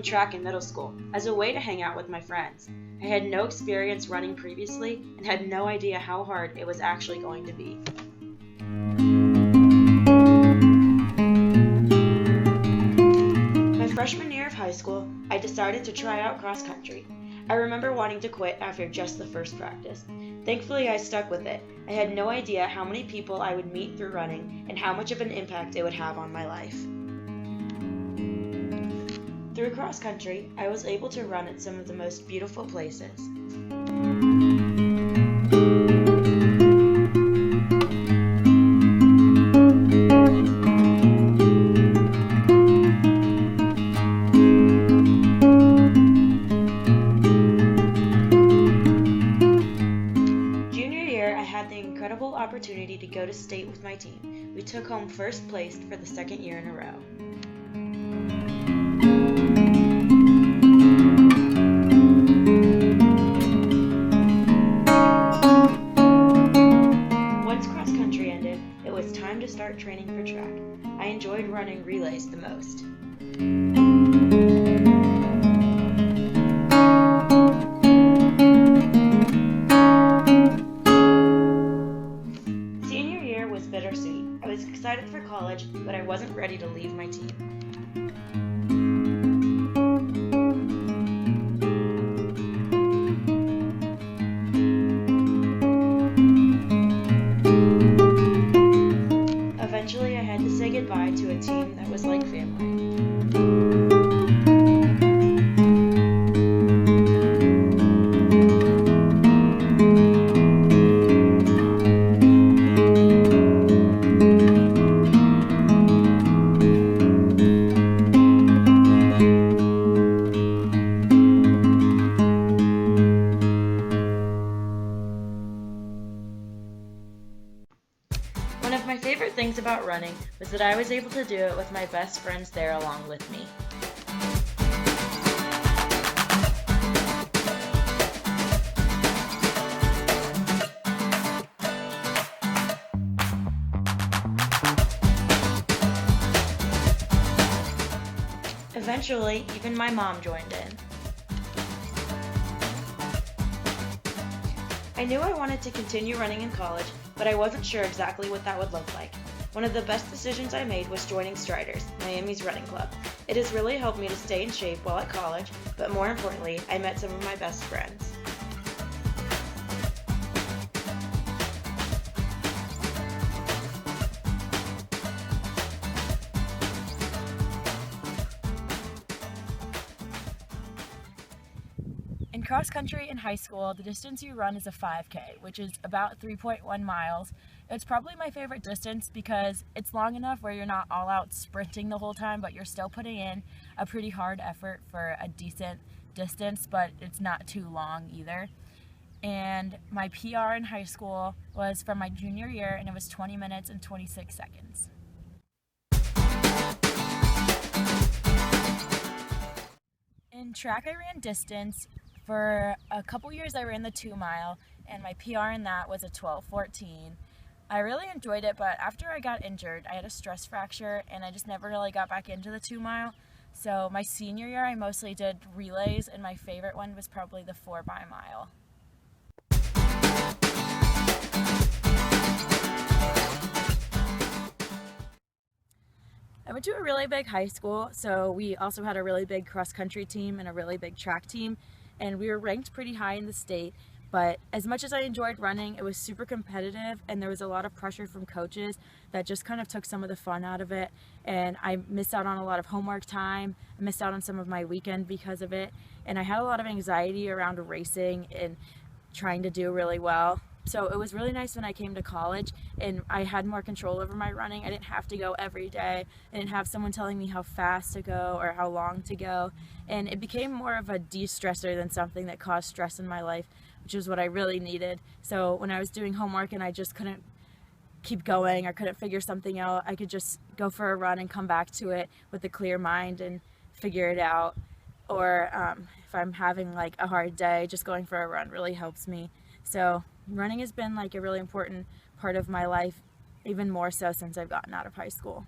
track in middle school as a way to hang out with my friends. I had no experience running previously and had no idea how hard it was actually going to be. My freshman year of high school, I decided to try out cross country. I remember wanting to quit after just the first practice. Thankfully, I stuck with it. I had no idea how many people I would meet through running and how much of an impact it would have on my life. Through cross country, I was able to run at some of the most beautiful places. Junior year, I had the incredible opportunity to go to state with my team. We took home first place for the second year in a row. Once cross country ended, it was time to start training for track. I enjoyed running relays the most. Senior year was bittersweet. I was excited for college, but I wasn't ready to leave my team. Eventually, I had to say goodbye to a team that was like family. One of my favorite things about running was that I was able to do it with my best friends there along with me. Eventually, even my mom joined in. I knew I wanted to continue running in college, but I wasn't sure exactly what that would look like. One of the best decisions I made was joining Striders, Miami's running club. It has really helped me to stay in shape while at college, but more importantly, I met some of my best friends. In cross country in high school, the distance you run is a 5K, which is about 3.1 miles. It's probably my favorite distance because it's long enough where you're not all out sprinting the whole time, but you're still putting in a pretty hard effort for a decent distance, but it's not too long either. And my PR in high school was from my junior year, and it was 20 minutes and 26 seconds. In track, I ran distance. For a couple years I ran the 2 mile, and my PR in that was a 12:14. I really enjoyed it, but after I got injured, I had a stress fracture and I just never really got back into the 2 mile. So my senior year I mostly did relays, and my favorite one was probably the 4 mile. I went to a really big high school, so we also had a really big cross country team and a really big track team, and we were ranked pretty high in the state. But as much as I enjoyed running, it was super competitive, and there was a lot of pressure from coaches that just kind of took some of the fun out of it, and I missed out on a lot of homework time. I missed out on some of my weekend because of it, and I had a lot of anxiety around racing and trying to do really well. So it was really nice when I came to college and I had more control over my running. I didn't have to go every day. I didn't have someone telling me how fast to go or how long to go. And it became more of a de-stressor than something that caused stress in my life, which is what I really needed. So when I was doing homework and I just couldn't keep going or couldn't figure something out, I could just go for a run and come back to it with a clear mind and figure it out. Or if I'm having like a hard day, just going for a run really helps me. So running has been like a really important part of my life, even more so since I've gotten out of high school.